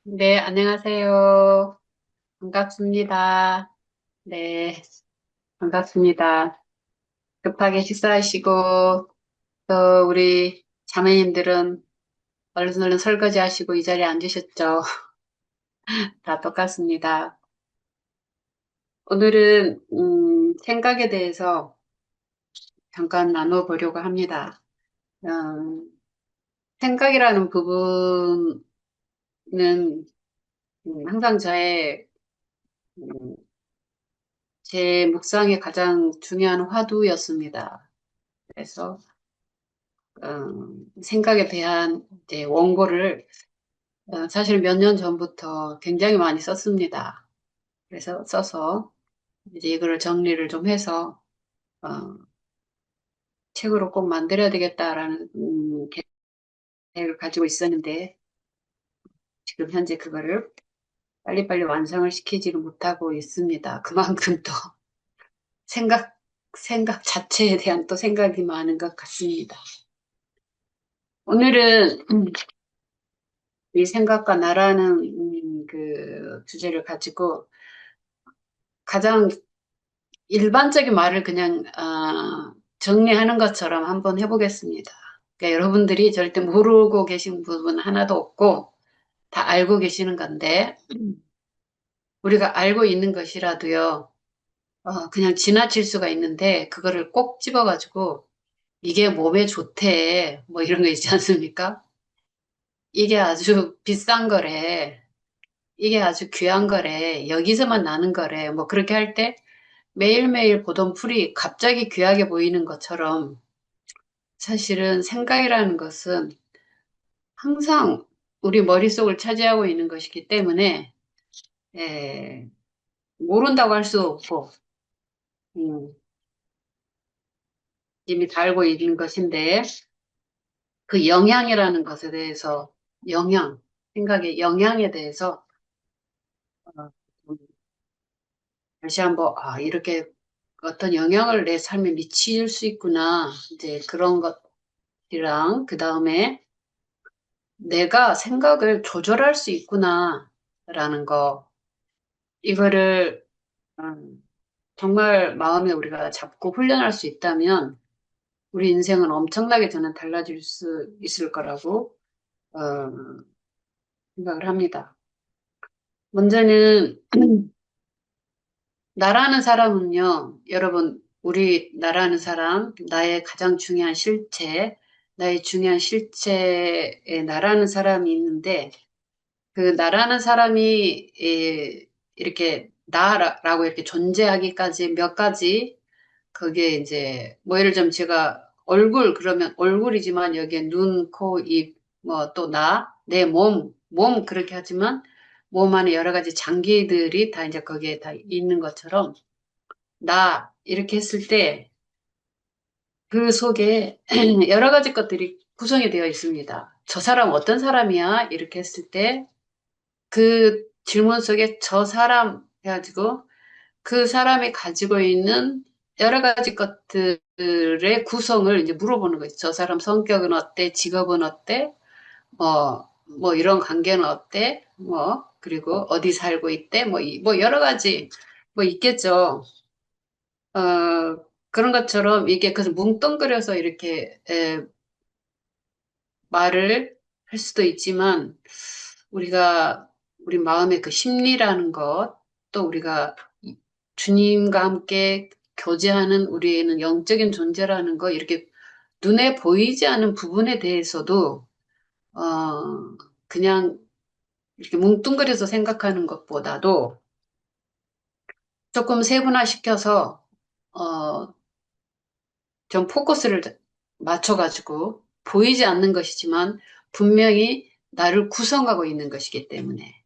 네, 안녕하세요. 반갑습니다. 네, 반갑습니다. 급하게 식사하시고, 또 우리 자매님들은 얼른 얼른 설거지 하시고 이 자리에 앉으셨죠? 다 똑같습니다. 오늘은, 생각에 대해서 잠깐 나눠보려고 합니다. 음, 생각이라는 부분은 항상 음, 제 묵상의 가장 중요한 화두였습니다. 그래서 생각에 대한 이제 원고를 사실 몇 년 전부터 굉장히 많이 썼습니다. 그래서 써서 이제 이거를 정리를 좀 해서 어, 책으로 꼭 만들어야 되겠다라는 계획을 가지고 있었는데 지금 현재 그거를 빨리빨리 완성을 시키지를 못하고 있습니다. 그만큼 또 생각 생각 자체에 대한 또 생각이 많은 것 같습니다. 오늘은 이 생각과 나라는 그 주제를 가지고 가장 일반적인 말을 그냥 정리하는 것처럼 한번 해보겠습니다. 그러니까 여러분들이 절대 모르고 계신 부분 하나도 없고 다 알고 계시는 건데 우리가 알고 있는 것이라도요, 그냥 지나칠 수가 있는데 그거를 꼭 집어가지고 이게 몸에 좋대 뭐 이런 거 있지 않습니까? 이게 아주 비싼 거래. 이게 아주 귀한 거래. 여기서만 나는 거래. 뭐 그렇게 할 때 매일매일 보던 풀이 갑자기 귀하게 보이는 것처럼 사실은 생각이라는 것은 항상 우리 머릿속을 차지하고 있는 것이기 때문에 에, 모른다고 할 수 없고 음, 이미 다 알고 있는 것인데 그 영향이라는 것에 대해서 영향, 생각의 영향에 대해서 어, 좀 다시 한번 이렇게 어떤 영향을 내 삶에 미칠 수 있구나 이제 그런 것이랑 그 다음에 내가 생각을 조절할 수 있구나라는 거 이거를 음, 정말 마음에 우리가 잡고 훈련할 수 있다면 우리 인생은 엄청나게 저는 달라질 수 있을 거라고 어, 생각을 합니다. 먼저는 나라는 사람은요, 여러분, 우리 나라는 사람, 나의 가장 중요한 실체, 나의 중요한 실체에 나라는 사람이 있는데 그 나라는 사람이 이렇게 나라고 이렇게 존재하기까지 몇 가지 그게 이제 뭐 예를 들면 제가 얼굴 그러면 얼굴이지만 여기에 눈, 코, 입, 뭐 또 나, 내 몸 그렇게 하지만 몸 안에 여러 가지 장기들이 다 이제 거기에 다 있는 것처럼 나 이렇게 했을 때 그 속에 여러 가지 것들이 구성이 되어 있습니다. 저 사람 어떤 사람이야? 이렇게 했을 때 그 질문 속에 저 사람 해가지고 그 사람이 가지고 있는 여러 가지 것들의 구성을 이제 물어보는 거죠. 저 사람 성격은 어때? 직업은 어때? 뭐 이런 관계는 어때? 뭐, 그리고 어디 살고 있대? 뭐 여러 가지 뭐 있겠죠. 그런 것처럼 이게 그래서 뭉뚱그려서 이렇게 말을 할 수도 있지만 우리가 우리 마음의 그 심리라는 것, 또 우리가 주님과 함께 교제하는 우리는 영적인 존재라는 거, 이렇게 눈에 보이지 않는 부분에 대해서도, 그냥 이렇게 뭉뚱그려서 생각하는 것보다도 조금 세분화시켜서, 어, 좀 포커스를 맞춰가지고 보이지 않는 것이지만 분명히 나를 구성하고 있는 것이기 때문에.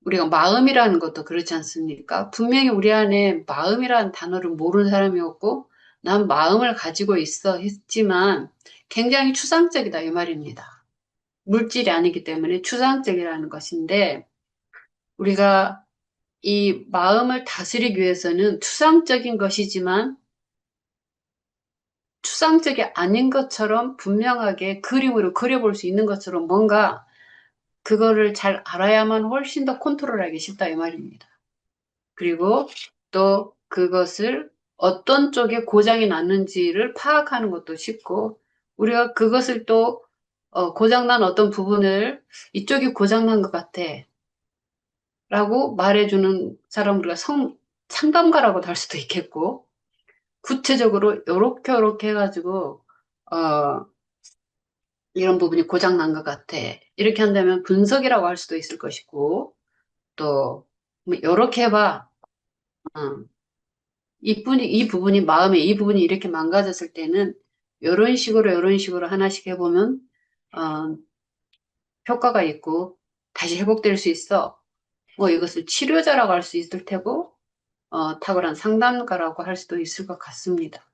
우리가 마음이라는 것도 그렇지 않습니까? 분명히 우리 안에 마음이라는 단어를 모르는 사람이 없고, 난 마음을 가지고 있어 했지만 굉장히 추상적이다 이 말입니다. 물질이 아니기 때문에 추상적이라는 것인데, 우리가 이 마음을 다스리기 위해서는 추상적인 것이지만 추상적이 아닌 것처럼 분명하게 그림으로 그려볼 수 있는 것처럼 뭔가 그거를 잘 알아야만 훨씬 더 컨트롤하기 쉽다 이 말입니다. 그리고 또 그것을 어떤 쪽에 고장이 났는지를 파악하는 것도 쉽고 우리가 그것을 또 고장난 어떤 부분을 이쪽이 고장난 것 같아 라고 말해주는 사람 우리가 상담가라고도 할 수도 있겠고 구체적으로 요렇게 해가지고 어, 이런 부분이 고장난 것 같아. 이렇게 한다면 분석이라고 할 수도 있을 것이고 또 뭐 요렇게 해봐. 어, 이 부분이 마음에 이 부분이 이렇게 망가졌을 때는 이런 식으로 하나씩 해보면 어, 효과가 있고 다시 회복될 수 있어. 뭐 이것을 치료자라고 할 수 있을 테고 탁월한 상담가라고 할 수도 있을 것 같습니다.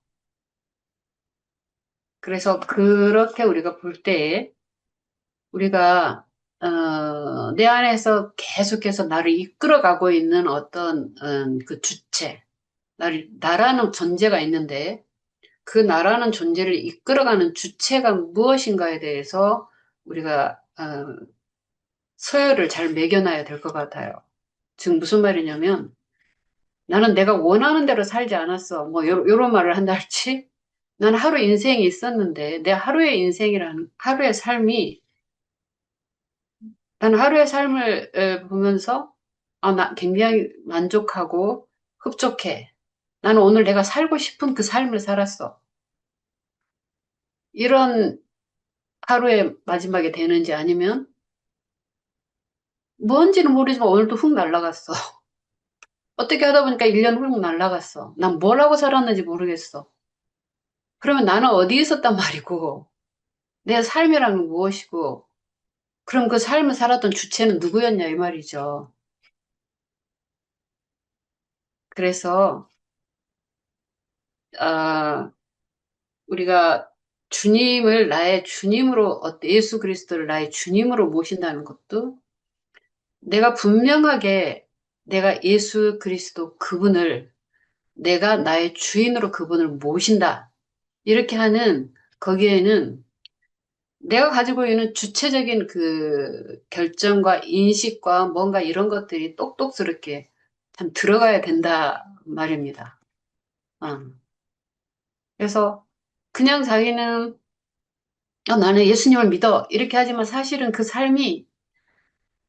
그래서 그렇게 우리가 볼 때에 우리가 내 안에서 계속해서 나를 이끌어가고 있는 어떤 그 주체, 나라는 존재가 있는데 그 나라는 존재를 이끌어가는 주체가 무엇인가에 대해서 우리가 서열을 잘 매겨놔야 될 것 같아요. 즉 무슨 말이냐면 나는 내가 원하는 대로 살지 않았어. 뭐 요런 말을 한다 할지 나는 하루 인생이 있었는데 내 하루의 인생이라는 하루의 삶이 나는 하루의 삶을 보면서 나 굉장히 만족하고 흡족해. 나는 오늘 내가 살고 싶은 그 삶을 살았어. 이런 하루의 마지막에 되는지 아니면 뭔지는 모르지만 오늘도 훅 날아갔어. 어떻게 하다 보니까 1년 훅 날아갔어. 난 뭘 하고 살았는지 모르겠어. 그러면 나는 어디 있었단 말이고, 내 삶이란 무엇이고, 그럼 그 삶을 살았던 주체는 누구였냐, 이 말이죠. 그래서, 아, 우리가 주님을 나의 주님으로, 예수 그리스도를 나의 주님으로 모신다는 것도 내가 분명하게 내가 예수 그리스도 그분을 내가 나의 주인으로 그분을 모신다. 이렇게 하는 거기에는 내가 가지고 있는 주체적인 그 결정과 인식과 뭔가 이런 것들이 똑똑스럽게 참 들어가야 된다 말입니다. 어. 그래서 그냥 자기는 나는 예수님을 믿어 이렇게 하지만 사실은 그 삶이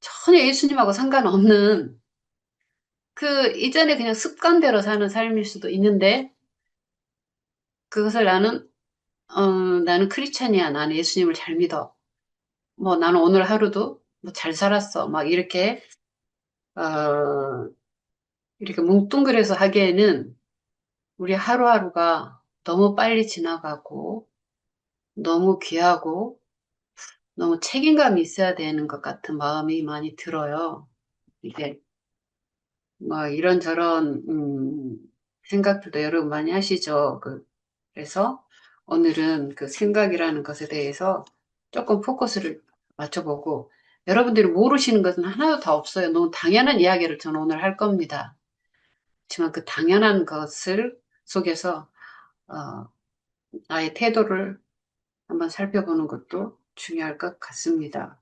전혀 예수님하고 상관없는 그 이전에 그냥 습관대로 사는 삶일 수도 있는데 그것을 나는 크리스찬이야. 나는 예수님을 잘 믿어. 뭐 나는 오늘 하루도 뭐 잘 살았어. 막 어, 이렇게 뭉뚱그려서 하기에는 우리 하루하루가 너무 빨리 지나가고 너무 귀하고 너무 책임감이 있어야 되는 것 같은 마음이 많이 들어요. 이게 뭐 이런저런 생각들도 여러분 많이 하시죠. 그래서 오늘은 그 생각이라는 것에 대해서 조금 포커스를 맞춰보고 여러분들이 모르시는 것은 하나도 다 없어요. 너무 당연한 이야기를 저는 오늘 할 겁니다. 하지만 그 당연한 것을 속에서 나의 태도를 한번 살펴보는 것도 중요할 것 같습니다.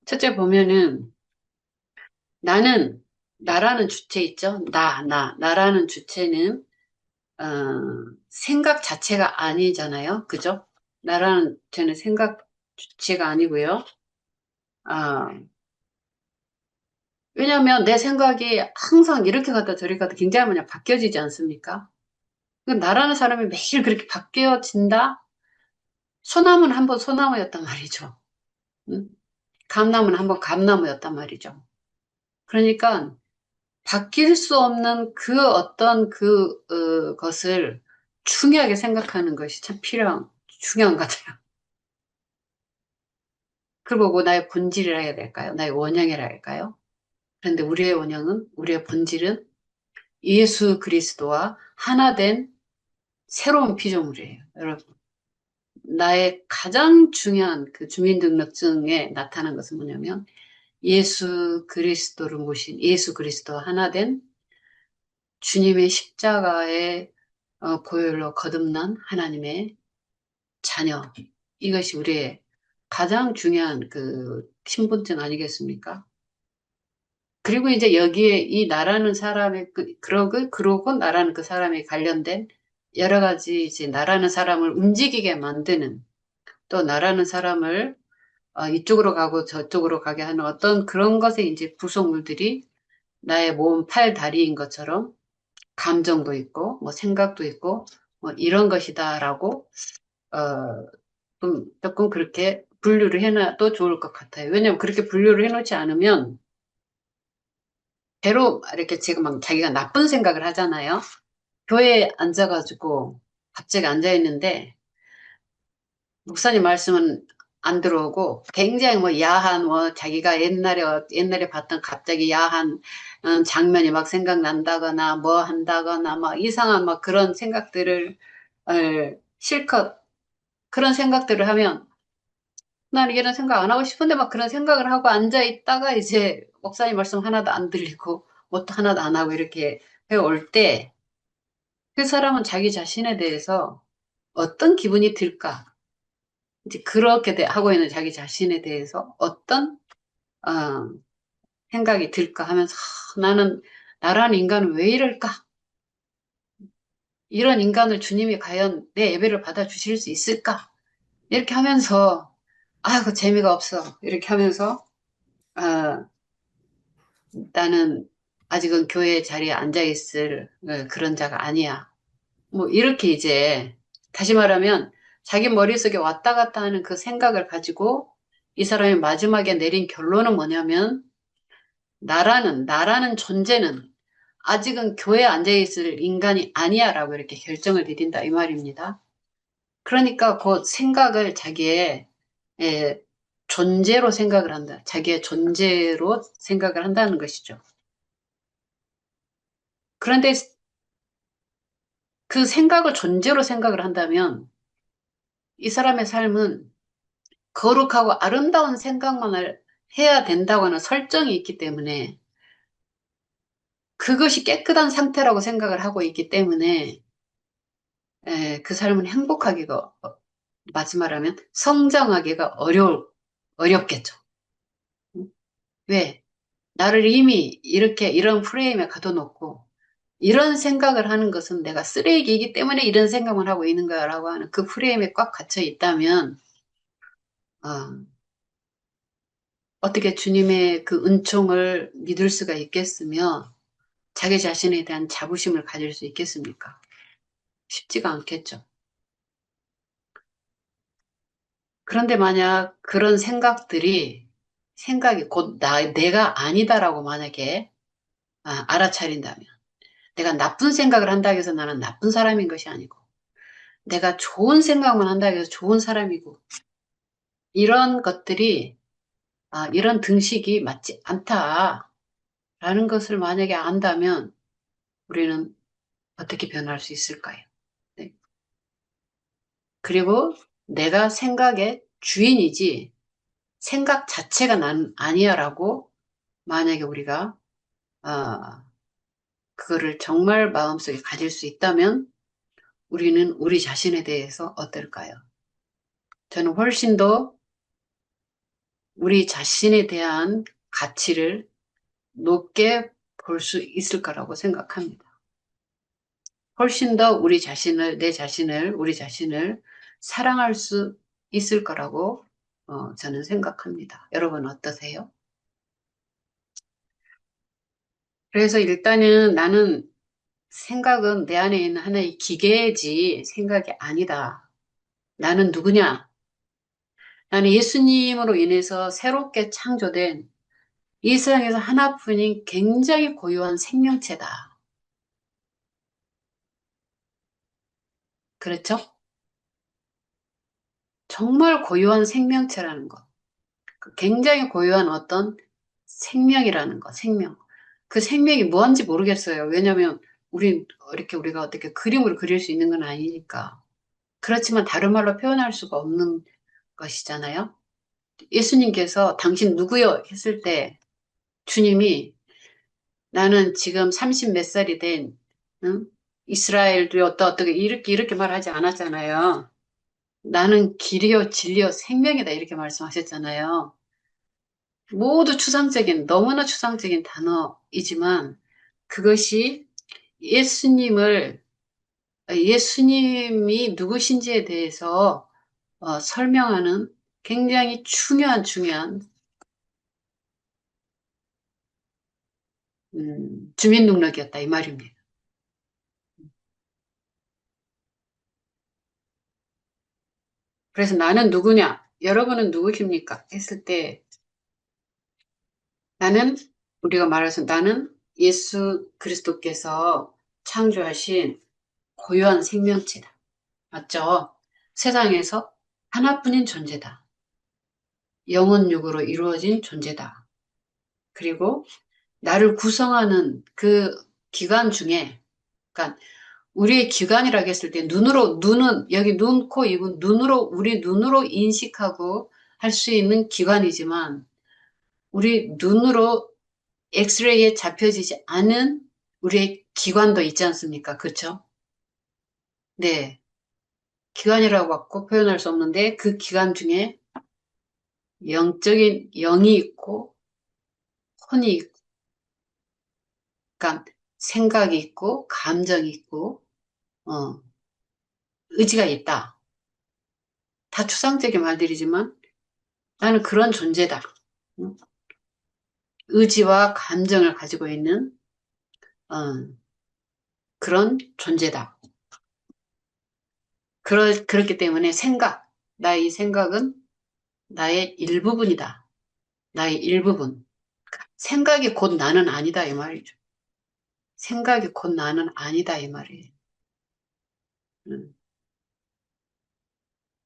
첫째 보면은 나는 나라는 주체 있죠. 나라는 주체는 어, 생각 자체가 아니잖아요. 그죠? 나라는 저는 생각 주체가 아니고요. 아, 왜냐하면 내 생각이 항상 이렇게 갔다 저렇게 갔다 굉장히 많이 바뀌어지지 않습니까? 그 나라는 사람이 매일 그렇게 바뀌어진다? 소나무는 한번 소나무였단 말이죠. 응? 감나무는 한번 감나무였단 말이죠. 그러니까 바뀔 수 없는 그 어떤 것을 중요하게 생각하는 것이 참 중요한 것 같아요. 그리고 뭐 나의 본질이라 해야 될까요? 나의 원형이라 할까요? 그런데 우리의 본질은 예수 그리스도와 하나 된 새로운 피조물이에요. 여러분, 나의 가장 중요한 그 주민등록증에 나타난 것은 뭐냐면 예수 그리스도와 하나 된 주님의 십자가의 보혈로 거듭난 하나님의 자녀. 이것이 우리의 가장 중요한 그 신분증 아니겠습니까? 그리고 이제 여기에 이 나라는 사람의 그러고 나라는 그 사람에 관련된 여러 가지 이제 나라는 사람을 움직이게 만드는 또 나라는 사람을 이쪽으로 가고 저쪽으로 가게 하는 어떤 그런 것의 이제 구성물들이 나의 몸, 팔, 다리인 것처럼 감정도 있고 뭐 생각도 있고 뭐 이런 것이다라고 어, 조금 그렇게 분류를 해놔도 좋을 것 같아요. 왜냐하면 그렇게 분류를 해놓지 않으면 배로 이렇게 지금 막 자기가 나쁜 생각을 하잖아요. 교회에 앉아가지고 갑자기 앉아있는데 목사님 말씀은 안 들어오고 굉장히 뭐 야한 뭐 자기가 옛날에 봤던 갑자기 야한 장면이 막 생각난다거나 뭐 한다거나 막 이상한 막 그런 생각들을 실컷 그런 생각들을 하면 난 이런 생각 안 하고 싶은데 막 그런 생각을 하고 앉아 있다가 이제 목사님 말씀 하나도 안 들리고 뭣도 하나도 안 하고 이렇게 해올 때 그 사람은 자기 자신에 대해서 어떤 기분이 들까? 이제 그렇게 하고 있는 자기 자신에 대해서 어떤 어, 생각이 들까 하면서 나는 나라는 인간은 왜 이럴까? 이런 인간을 주님이 과연 내 예배를 받아주실 수 있을까? 이렇게 하면서 아이고 재미가 없어 이렇게 하면서 어, 나는 아직은 교회 자리에 앉아 있을 그런 자가 아니야. 뭐 이렇게 이제 다시 말하면 자기 머릿속에 왔다 갔다 하는 그 생각을 가지고 이 사람이 마지막에 내린 결론은 뭐냐면 나라는 존재는 아직은 교회에 앉아 있을 인간이 아니야라고 이렇게 결정을 내린다 이 말입니다. 그러니까 그 생각을 자기의 예, 존재로 생각을 한다. 자기의 존재로 생각을 한다는 것이죠. 그런데 그 생각을 존재로 생각을 한다면 이 사람의 삶은 거룩하고 아름다운 생각만을 해야 된다고 하는 설정이 있기 때문에 그것이 깨끗한 상태라고 생각을 하고 있기 때문에 그 삶은 행복하기가 맞지 말하면 성장하기가 어렵겠죠. 왜? 나를 이미 이렇게 이런 프레임에 가둬놓고 이런 생각을 하는 것은 내가 쓰레기이기 때문에 이런 생각만 하고 있는 거야라고 하는 그 프레임에 꽉 갇혀 있다면 어, 어떻게 주님의 그 은총을 믿을 수가 있겠으며 자기 자신에 대한 자부심을 가질 수 있겠습니까? 쉽지가 않겠죠. 그런데 만약 그런 생각이 곧 내가 아니다라고 만약에 알아차린다면 내가 나쁜 생각을 한다고 해서 나는 나쁜 사람인 것이 아니고 내가 좋은 생각만 한다고 해서 좋은 사람이고 이런 것들이 이런 등식이 맞지 않다라는 것을 만약에 안다면 우리는 어떻게 변할 수 있을까요? 네. 그리고 내가 생각의 주인이지 생각 자체가 난 아니야라고 만약에 우리가 아, 그거를 정말 마음속에 가질 수 있다면 우리는 우리 자신에 대해서 어떨까요? 저는 훨씬 더 우리 자신에 대한 가치를 높게 볼 수 있을 거라고 생각합니다. 훨씬 더 우리 자신을 사랑할 수 있을 거라고 저는 생각합니다. 여러분 어떠세요? 그래서 일단은 나는 생각은 내 안에 있는 하나의 기계지 생각이 아니다. 나는 누구냐? 나는 예수님으로 인해서 새롭게 창조된 이 세상에서 하나뿐인 굉장히 고유한 생명체다. 그렇죠? 정말 고유한 생명체라는 것. 굉장히 고유한 어떤 생명이라는 것, 생명. 그 생명이 뭐한지 모르겠어요. 왜냐하면 우리가 어떻게 그림으로 그릴 수 있는 건 아니니까. 그렇지만 다른 말로 표현할 수가 없는 것이잖아요. 예수님께서 당신 누구요? 했을 때 주님이 나는 지금 30 몇 살이 된 응? 이스라엘도 어떻게 이렇게 말하지 않았잖아요. 나는 길이요, 진리요, 생명이다. 이렇게 말씀하셨잖아요. 모두 추상적인, 너무나 추상적인 단어이지만 그것이 예수님을, 예수님이 누구신지에 대해서 설명하는 굉장히 중요한 주민등록이었다. 이 말입니다. 그래서 나는 누구냐? 여러분은 누구십니까? 했을 때 나는 우리가 말해서 나는 예수 그리스도께서 창조하신 고유한 생명체다. 맞죠? 세상에서 하나뿐인 존재다. 영혼육으로 이루어진 존재다. 그리고 나를 구성하는 그 기관 중에, 그러니까 우리의 기관이라고 했을 때 눈은 여기 눈, 코, 입은 우리 눈으로 인식하고 할 수 있는 기관이지만 우리 눈으로 엑스레이에 잡혀지지 않은 우리의 기관도 있지 않습니까? 그렇죠? 네. 기관이라고 갖고 표현할 수 없는데 그 기관 중에 영적인 영이 있고 혼이 있고 그러니까 생각이 있고 감정이 있고 어, 의지가 있다. 다 추상적인 말들이지만 나는 그런 존재다. 응? 의지와 감정을 가지고 있는 어, 그런 존재다. 그렇기 때문에 나의 이 생각은 나의 일부분이다. 나의 일부분. 생각이 곧 나는 아니다 이 말이죠. 생각이 곧 나는 아니다 이 말이에요. 음.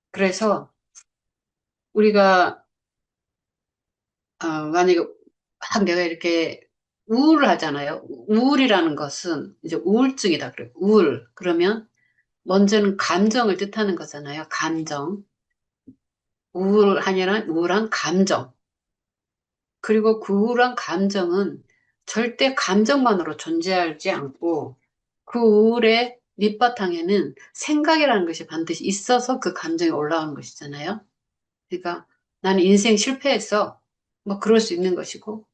그래서 우리가 만약에 막 내가 이렇게 우울을 하잖아요. 우울이라는 것은 이제 우울증이다 그래요. 우울. 그러면 먼저는 감정을 뜻하는 거잖아요. 감정. 우울하냐는 우울한 감정. 그리고 그 우울한 감정은 절대 감정만으로 존재하지 않고 그 우울의 밑바탕에는 생각이라는 것이 반드시 있어서 그 감정이 올라오는 것이잖아요. 그러니까 나는 인생 실패했어. 뭐 그럴 수 있는 것이고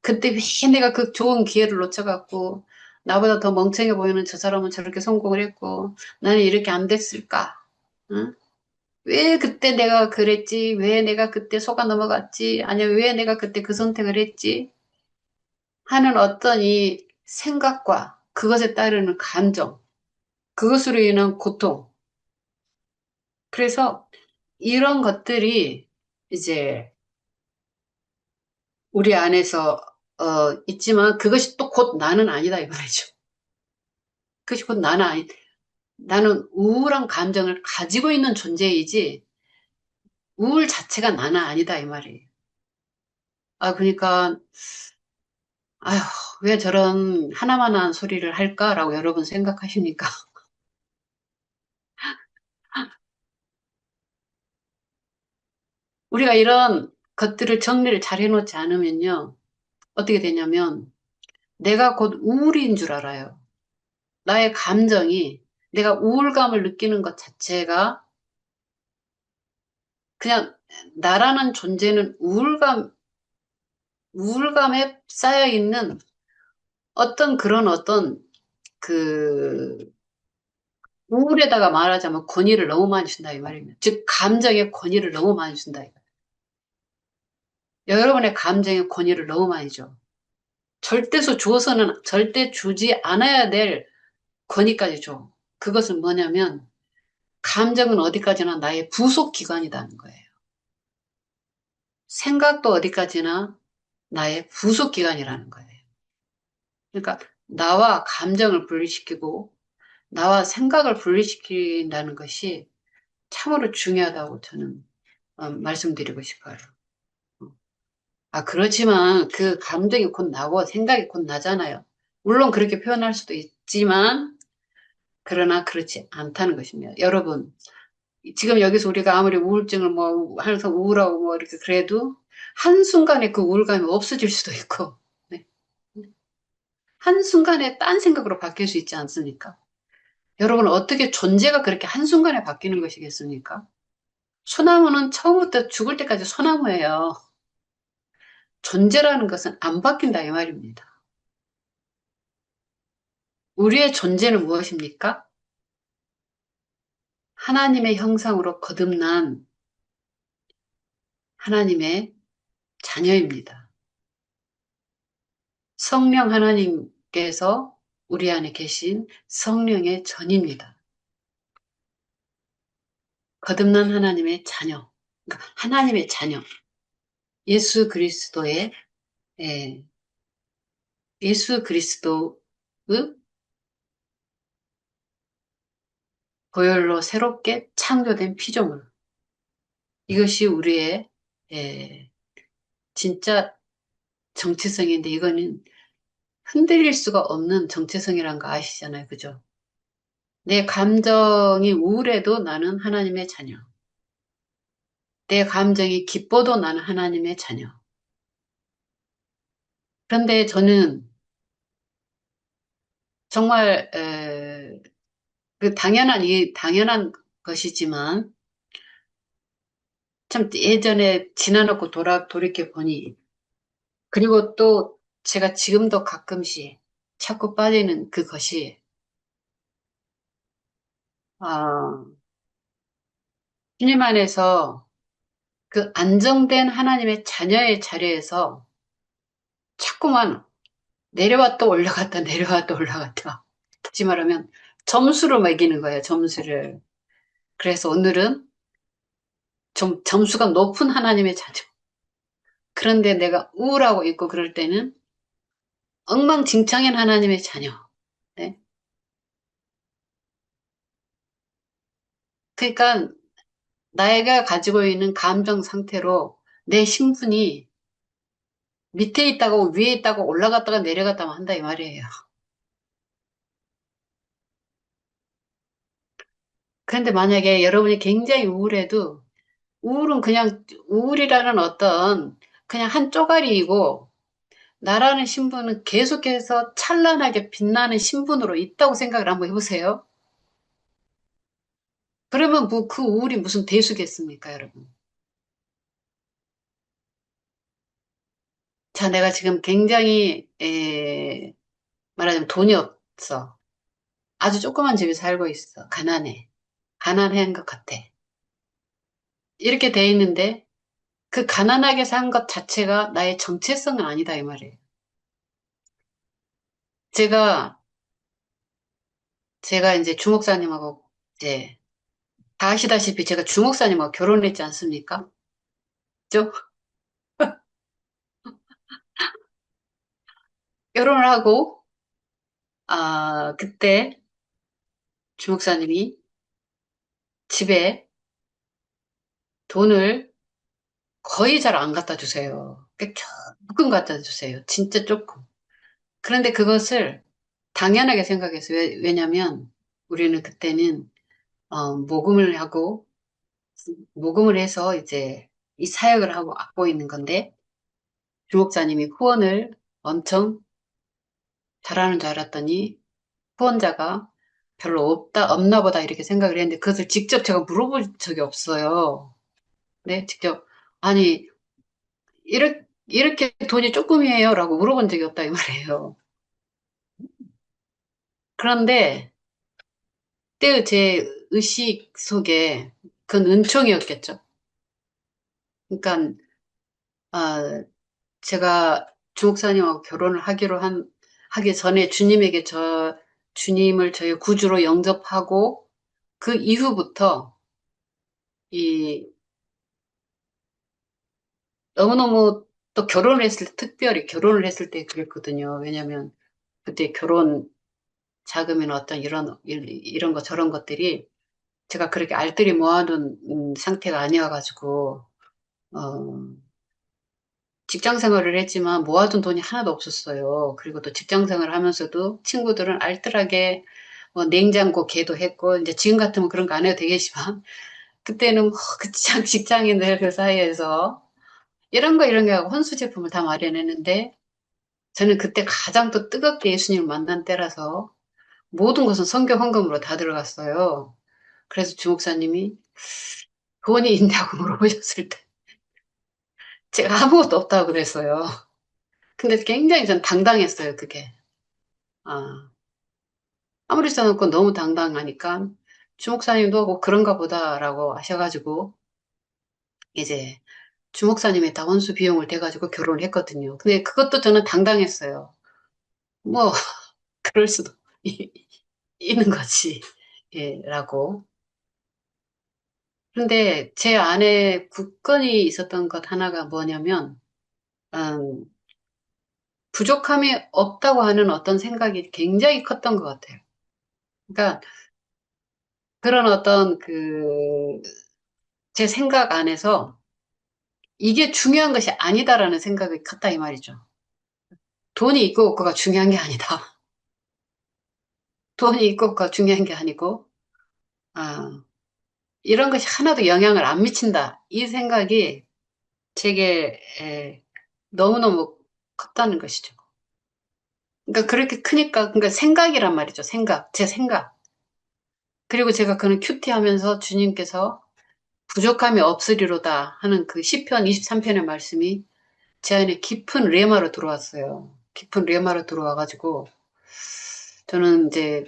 그때 왜 내가 그 좋은 기회를 놓쳐갖고 나보다 더 멍청해 보이는 저 사람은 저렇게 성공을 했고 나는 이렇게 안 됐을까? 응? 왜 그때 내가 그랬지? 왜 내가 그때 속아 넘어갔지? 아니면 왜 내가 그때 그 선택을 했지? 하는 어떤 이 생각과 그것에 따르는 감정, 그것으로 인한 고통. 그래서 이런 것들이 이제 우리 안에서 있지만 그것이 또 곧 나는 아니다 이 말이죠. 그것이 곧 나는 우울한 감정을 가지고 있는 존재이지 우울 자체가 나는 아니다 이 말이에요. 그러니까 아휴 왜 저런 하나만한 소리를 할까라고 여러분 생각하십니까? 우리가 이런 것들을 정리를 잘 해놓지 않으면요. 어떻게 되냐면 내가 곧 우울인 줄 알아요. 나의 감정이 내가 우울감을 느끼는 것 자체가 그냥 나라는 존재는 우울감에 쌓여 있는 어떤 그 우울에다가 말하자면 권위를 너무 많이 준다 이 말입니다. 즉 감정의 권위를 너무 많이 준다 이거. 여러분의 감정의 권위를 너무 많이 줘. 절대서 주어서는 절대 주지 않아야 될 권위까지 줘. 그것은 뭐냐면 감정은 어디까지나 나의 부속 기관이라는 거예요. 생각도 어디까지나 나의 부속 기관이라는 거예요. 그러니까 나와 감정을 분리시키고 나와 생각을 분리시킨다는 것이 참으로 중요하다고 저는 말씀드리고 싶어요. 그렇지만 그 감정이 곧 나고 생각이 곧 나잖아요. 물론 그렇게 표현할 수도 있지만 그러나 그렇지 않다는 것입니다. 여러분, 지금 여기서 우리가 아무리 우울증을 뭐 항상 우울하고 뭐 이렇게 그래도 한순간에 그 우울감이 없어질 수도 있고 네. 한순간에 딴 생각으로 바뀔 수 있지 않습니까? 여러분 어떻게 존재가 그렇게 한순간에 바뀌는 것이겠습니까? 소나무는 처음부터 죽을 때까지 소나무예요. 존재라는 것은 안 바뀐다, 이 말입니다. 우리의 존재는 무엇입니까? 하나님의 형상으로 거듭난 하나님의 자녀입니다. 성령 하나님께서 우리 안에 계신 성령의 전입니다. 거듭난 하나님의 자녀, 그러니까 하나님의 자녀, 예수 그리스도의 예, 예수 그리스도의 보혈로 새롭게 창조된 피조물. 이것이 우리의 예, 진짜 정체성인데 이거는 흔들릴 수가 없는 정체성이란 거 아시잖아요. 그죠? 내 감정이 우울해도 나는 하나님의 자녀. 내 감정이 기뻐도 나는 하나님의 자녀. 그런데 저는 정말 그 당연한 것이지만 참 예전에 지나놓고 돌이켜 보니 그리고 또 제가 지금도 가끔씩 자꾸 빠지는 그것이 아, 주님 안에서 그 안정된 하나님의 자녀의 자리에서 자꾸만 내려왔다 올라갔다 내려왔다 올라갔다 다시 말하면 점수를 매기는 거예요. 점수를. 그래서 오늘은 좀 점수가 높은 하나님의 자녀. 그런데 내가 우울하고 있고 그럴 때는 엉망진창인 하나님의 자녀. 네? 그러니까 나이가 가지고 있는 감정 상태로 내 신분이 밑에 있다고 위에 있다고 올라갔다가 내려갔다가 한다 이 말이에요. 그런데 만약에 여러분이 굉장히 우울해도 우울은 그냥 우울이라는 어떤 그냥 한 쪼가리이고 나라는 신분은 계속해서 찬란하게 빛나는 신분으로 있다고 생각을 한번 해보세요. 그러면 뭐 그 우울이 무슨 대수겠습니까, 여러분? 자, 내가 지금 굉장히 말하자면 돈이 없어. 아주 조그만 집에 살고 있어. 가난해. 가난한 것 같아. 이렇게 돼 있는데 그 가난하게 산 것 자체가 나의 정체성은 아니다 이 말이에요. 제가 제가 이제 주목사님하고 이제 다 아시다시피 제가 주목사님하고 결혼했지 않습니까? 죠? 결혼을 하고 그때 주목사님이 집에 돈을 거의 잘 안 갖다 주세요. 그러니까 조금 갖다 주세요. 진짜 조금. 그런데 그것을 당연하게 생각했어요. 왜냐면 우리는 그때는 모금을 하고 모금을 해서 이제 이 사역을 하고 갖고 있는 건데 주목사님이 후원을 엄청 잘하는 줄 알았더니 후원자가 별로 없나 보다 이렇게 생각을 했는데 그것을 직접 제가 물어본 적이 없어요. 네, 직접 아니 이렇게 돈이 조금이에요 라고 물어본 적이 없다 이 말이에요. 그런데 그때 제 의식 속에 그건 은총이었겠죠. 그러니까 아, 제가 주목사님하고 결혼을 하기 전에 주님을 저희 구주로 영접하고 그 이후부터 이 너무너무 또 특별히 결혼을 했을 때 그랬거든요. 왜냐면 그때 결혼 자금이나 어떤 이런 거 저런 것들이 제가 그렇게 알뜰히 모아둔 상태가 아니어가지고, 직장 생활을 했지만 모아둔 돈이 하나도 없었어요. 그리고 또 직장 생활을 하면서도 친구들은 알뜰하게 뭐 냉장고 개도했고, 이제 지금 같으면 그런 거 안 해도 되겠지만, 그때는 그 직장인들 그 사이에서 이런 거 하고 혼수 제품을 다 마련했는데, 저는 그때 가장 또 뜨겁게 예수님을 만난 때라서 모든 것은 성교 헌금으로 다 들어갔어요. 그래서 주목사님이 돈이 있냐고 물어보셨을 때 제가 아무것도 없다고 그랬어요. 근데 굉장히 전 당당했어요, 그게. 아, 아무리 써놓고 너무 당당하니까 주목사님도 뭐 그런가 보다라고 하셔가지고 이제 주목사님의 다원수 비용을 대가지고 결혼을 했거든요. 근데 그것도 저는 당당했어요. 뭐 그럴 수도 있는 거지. 예, 라고. 근데 제 안에 굳건히 있었던 것 하나가 뭐냐면, 음, 부족함이 없다고 하는 어떤 생각이 굉장히 컸던 것 같아요. 그러니까 그런 어떤 제 생각 안에서 이게 중요한 것이 아니다라는 생각이 컸다 이 말이죠. 돈이 있고 없고가 중요한 게 아니다. 돈이 있고 없고가 중요한 게 아니고, 아, 이런 것이 하나도 영향을 안 미친다. 이 생각이 제게 너무너무 컸다는 것이죠. 그러니까 그렇게 크니까, 그러니까 생각이란 말이죠. 생각, 제 생각. 그리고 제가 그는 큐티하면서 주님께서 부족함이 없으리로다 하는 그 시편 23편의 말씀이 제 안에 깊은 레마로 들어왔어요. 깊은 레마로 들어와가지고 저는 이제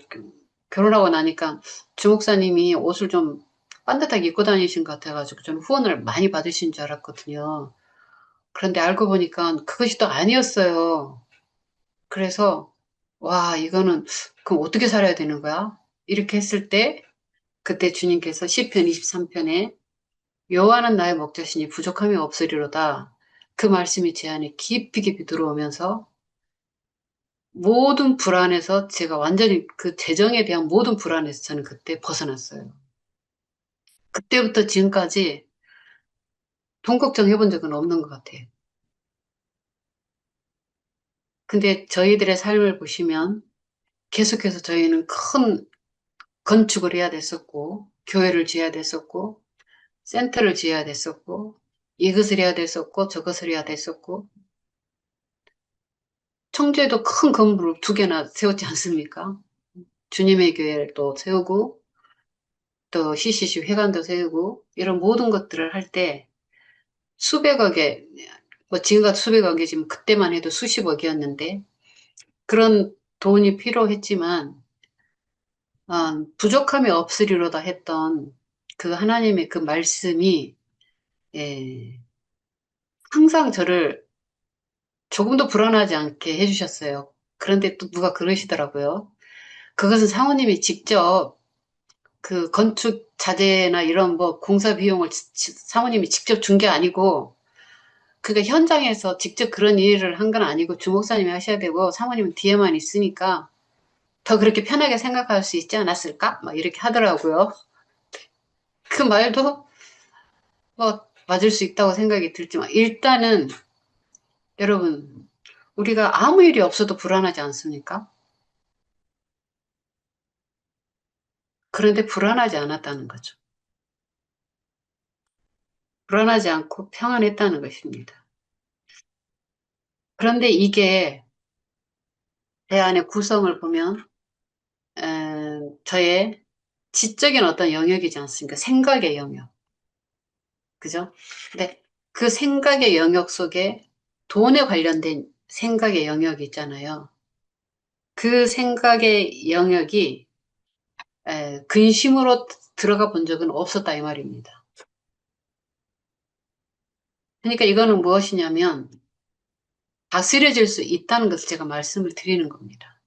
결혼하고 나니까 주목사님이 옷을 좀 반듯하게 입고 다니신 것 같아가지고 저는 후원을 많이 받으신 줄 알았거든요. 그런데 알고 보니까 그것이 또 아니었어요. 그래서 와 이거는 그럼 어떻게 살아야 되는 거야? 이렇게 했을 때 그때 주님께서 시편 23편에 여호와는 나의 목자시니 부족함이 없으리로다. 그 말씀이 제 안에 깊이 깊이 들어오면서 모든 불안에서 제가 완전히 그 재정에 대한 모든 불안에서 저는 그때 벗어났어요. 그때부터 지금까지 돈 걱정해 본 적은 없는 것 같아요. 근데 저희들의 삶을 보시면 계속해서 저희는 큰 건축을 해야 됐었고, 교회를 지어야 됐었고, 센터를 지어야 됐었고, 이것을 해야 됐었고, 저것을 해야 됐었고, 청주에도 큰 건물을 두 개나 세웠지 않습니까? 주님의 교회를 또 세우고, 또 CCC 회관도 세우고, 이런 모든 것들을 할 때 수백억에, 뭐 지금 같은 수백억이지만 그때만 해도 수십억이었는데, 그런 돈이 필요했지만, 부족함이 없으리로다 했던 그 하나님의 그 말씀이, 예, 항상 저를 조금도 불안하지 않게 해주셨어요. 그런데 또 누가 그러시더라고요. 그것은 사모님이 직접 그 건축 자재나 이런 뭐 공사 비용을 사모님이 직접 준 게 아니고, 그러니까 현장에서 직접 그런 일을 한 건 아니고 주목사님이 하셔야 되고 사모님은 뒤에만 있으니까 더 그렇게 편하게 생각할 수 있지 않았을까? 막 이렇게 하더라고요. 그 말도 뭐 맞을 수 있다고 생각이 들지만 일단은 여러분 우리가 아무 일이 없어도 불안하지 않습니까? 그런데 불안하지 않았다는 거죠. 불안하지 않고 평안했다는 것입니다. 그런데 이게 제 안의 구성을 보면 저의 지적인 어떤 영역이지 않습니까? 생각의 영역. 그죠? 근데 그 생각의 영역 속에 돈에 관련된 생각의 영역이 있잖아요. 그 생각의 영역이 근심으로 들어가 본 적은 없었다 이 말입니다. 그러니까 이거는 무엇이냐면 다스려질 수 있다는 것을 제가 말씀을 드리는 겁니다.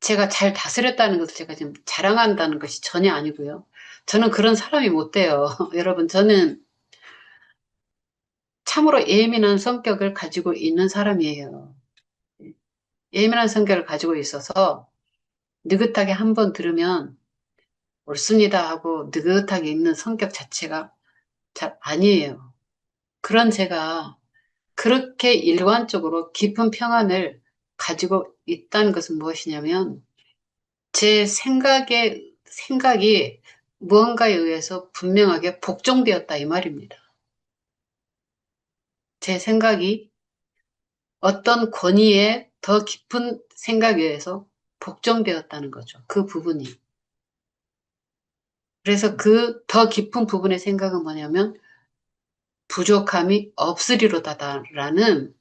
제가 잘 다스렸다는 것을 제가 지금 자랑한다는 것이 전혀 아니고요. 저는 그런 사람이 못 돼요. 여러분, 저는 참으로 예민한 성격을 가지고 있는 사람이에요. 예민한 성격을 가지고 있어서 느긋하게 한 번 들으면 옳습니다 하고 느긋하게 있는 성격 자체가 잘 아니에요. 그런 제가 그렇게 일관적으로 깊은 평안을 가지고 있다는 것은 무엇이냐면 제 생각이 무언가에 의해서 분명하게 복종되었다 이 말입니다. 제 생각이 어떤 권위에 더 깊은 생각에 의해서 복종되었다는 거죠. 그 부분이. 그래서 그 더 깊은 부분의 생각은 뭐냐면 부족함이 없으리로다라는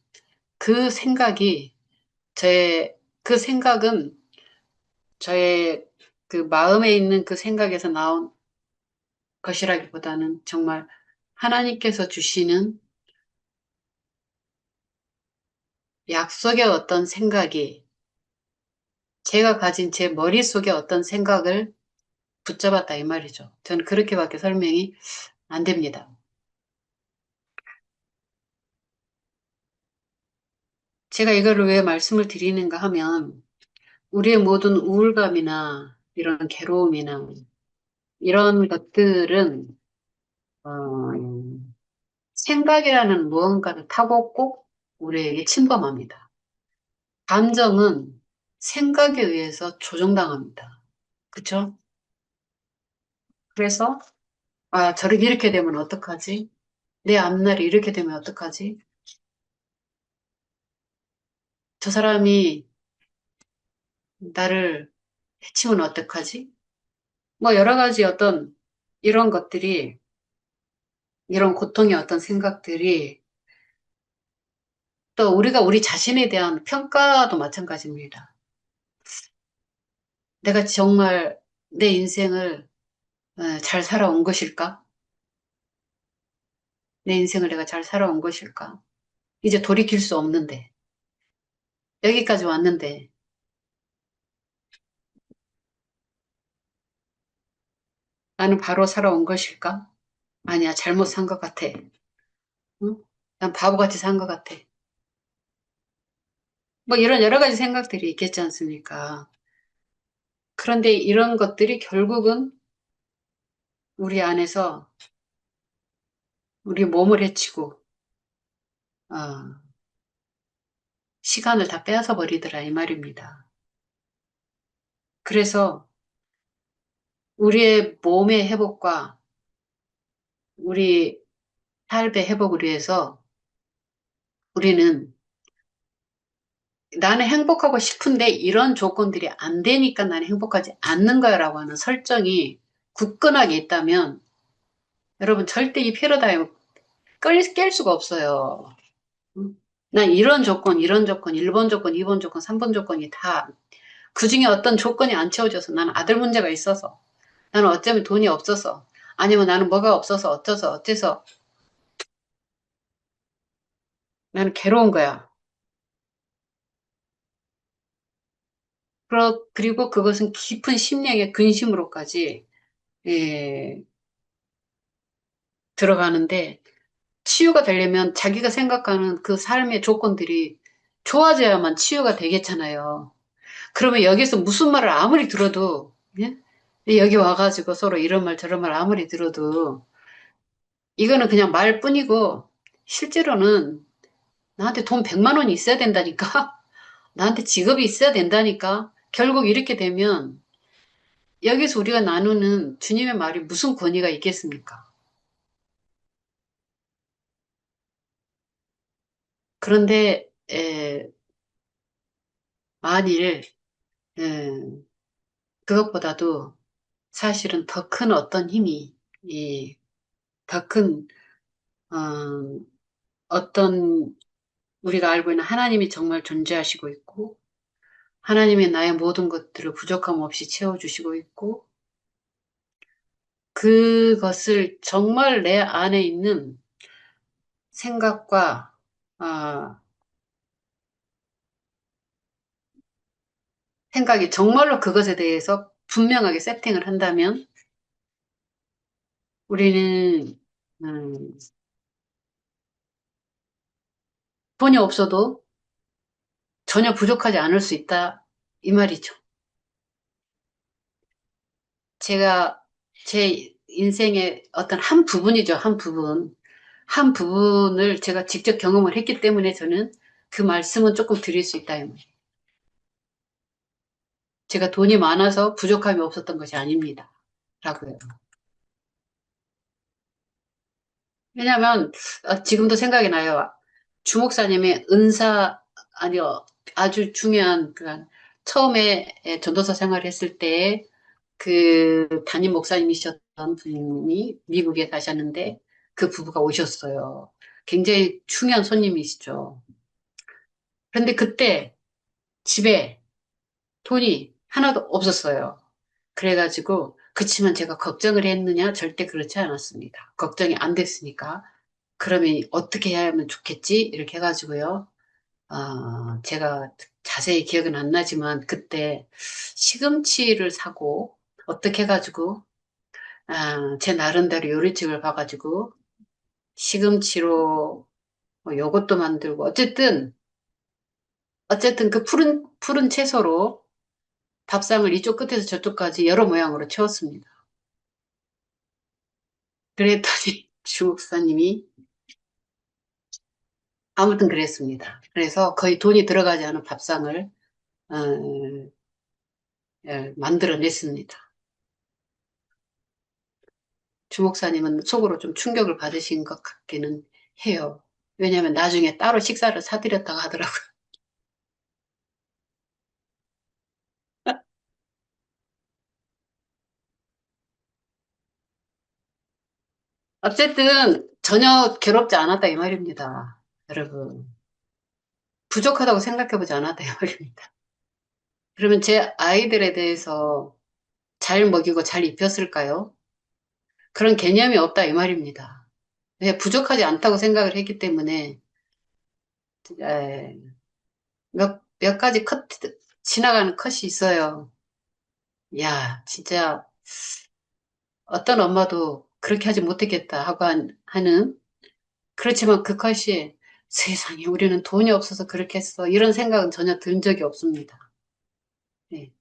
그 생각이 그 생각은 저의 그 마음에 있는 그 생각에서 나온 것이라기보다는 정말 하나님께서 주시는 약속의 어떤 생각이 제가 가진 제 머릿속의 어떤 생각을 붙잡았다 이 말이죠. 저는 그렇게밖에 설명이 안 됩니다. 제가 이거를 왜 말씀을 드리는가 하면 우리의 모든 우울감이나 이런 괴로움이나 이런 것들은 생각이라는 무언가를 타고 꼭 우리에게 침범합니다. 감정은 생각에 의해서 조종당합니다. 그쵸? 그래서 저렇게 이렇게 되면 어떡하지? 내 앞날이 이렇게 되면 어떡하지? 저 사람이 나를 해치면 어떡하지? 뭐 여러 가지 어떤 이런 것들이 이런 고통의 어떤 생각들이 또 우리가 우리 자신에 대한 평가도 마찬가지입니다. 내가 정말 내 인생을 잘 살아온 것일까? 내 인생을 내가 잘 살아온 것일까? 이제 돌이킬 수 없는데, 여기까지 왔는데, 나는 바로 살아온 것일까? 아니야, 잘못 산 것 같아. 응? 난 바보같이 산 것 같아. 뭐 이런 여러 가지 생각들이 있겠지 않습니까? 그런데 이런 것들이 결국은 우리 안에서 우리 몸을 해치고, 어, 시간을 다 빼앗아 버리더라, 이 말입니다. 그래서 우리의 몸의 회복과 우리 삶의 회복을 위해서 우리는 나는 행복하고 싶은데 이런 조건들이 안 되니까 나는 행복하지 않는 거야라고 하는 설정이 굳건하게 있다면 여러분 절대 이 패러다임을 깰 수가 없어요. 응? 난 이런 조건, 이런 조건, 1번 조건, 2번 조건, 3번 조건이 다 그중에 어떤 조건이 안 채워져서 나는 아들 문제가 있어서 나는 어쩌면 돈이 없어서 아니면 나는 뭐가 없어서 어쩌서 어째서 나는 괴로운 거야. 그리고 그것은 깊은 심령의 근심으로까지 예, 들어가는데 치유가 되려면 자기가 생각하는 그 삶의 조건들이 좋아져야만 치유가 되겠잖아요. 그러면 여기서 무슨 말을 아무리 들어도 예? 여기 와가지고 서로 이런 말 저런 말 아무리 들어도 이거는 그냥 말뿐이고 실제로는 나한테 돈 100만 원이 있어야 된다니까? 나한테 직업이 있어야 된다니까? 결국 이렇게 되면 여기서 우리가 나누는 주님의 말이 무슨 권위가 있겠습니까? 그런데 만일 에, 그것보다도 사실은 더 큰 어떤 힘이 더 큰 어떤 우리가 알고 있는 하나님이 정말 존재하시고 있고 하나님의 나의 모든 것들을 부족함 없이 채워주시고 있고 그것을 정말 내 안에 있는 생각과 아, 생각이 정말로 그것에 대해서 분명하게 세팅을 한다면 우리는 음, 돈이 없어도 전혀 부족하지 않을 수 있다 이 말이죠. 제가 제 인생의 어떤 한 부분이죠, 한 부분. 한 부분을 제가 직접 경험을 했기 때문에 저는 그 말씀은 조금 드릴 수 있다. 제가 돈이 많아서 부족함이 없었던 것이 아닙니다. 라고요. 왜냐하면 지금도 생각이 나요. 주목사님의 아니요, 아주 중요한 처음에 전도사 생활을 했을 때 그 담임 목사님이셨던 분이 미국에 가셨는데 그 부부가 오셨어요. 굉장히 중요한 손님이시죠. 그런데 그때 집에 돈이 하나도 없었어요. 그래가지고 그치만 제가 걱정을 했느냐? 절대 그렇지 않았습니다. 걱정이 안 됐으니까. 그러면 어떻게 해야 하면 좋겠지? 이렇게 해가지고요. 제가 자세히 기억은 안 나지만 그때 시금치를 사고 어떻게 해가지고 제 나름대로 요리책을 봐가지고 시금치로 뭐 요것도 만들고 어쨌든 그 푸른 채소로 밥상을 이쪽 끝에서 저쪽까지 여러 모양으로 채웠습니다. 그랬더니 주목사님이 아무튼 그랬습니다. 그래서 거의 돈이 들어가지 않은 밥상을 어, 만들어냈습니다. 주목사님은 속으로 좀 충격을 받으신 것 같기는 해요. 왜냐하면 나중에 따로 식사를 사드렸다고 하더라고요. 어쨌든 전혀 괴롭지 않았다 이 말입니다. 여러분. 부족하다고 생각해보지 않았다 이 말입니다. 그러면 제 아이들에 대해서 잘 먹이고 잘 입혔을까요? 그런 개념이 없다 이 말입니다. 왜 부족하지 않다고 생각을 했기 때문에 에, 몇 가지 지나가는 컷이 있어요. 야, 진짜 어떤 엄마도 그렇게 하지 못했겠다 하고 하는 그렇지만 그 컷이 세상에 우리는 돈이 없어서 그렇게 했어. 이런 생각은 전혀 든 적이 없습니다. 네.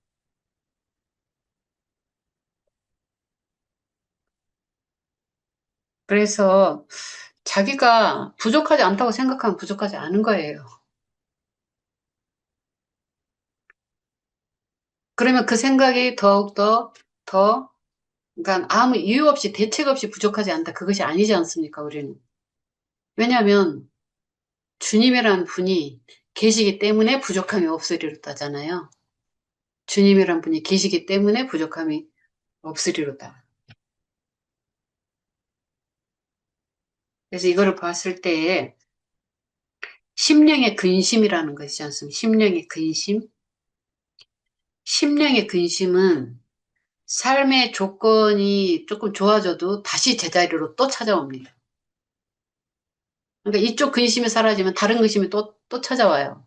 그래서 자기가 부족하지 않다고 생각하면 부족하지 않은 거예요. 그러면 그 생각이 더욱더 더 그러니까 아무 이유 없이 대책 없이 부족하지 않다. 그것이 아니지 않습니까, 우리는. 왜냐하면 주님이란 분이 계시기 때문에 부족함이 없으리로다잖아요. 주님이란 분이 계시기 때문에 부족함이 없으리로다. 그래서 이거를 봤을 때 심령의 근심이라는 것이지 않습니까? 심령의 근심. 심령의 근심은 삶의 조건이 조금 좋아져도 다시 제자리로 또 찾아옵니다. 그러니까 이쪽 근심이 사라지면 다른 근심이 또 찾아와요.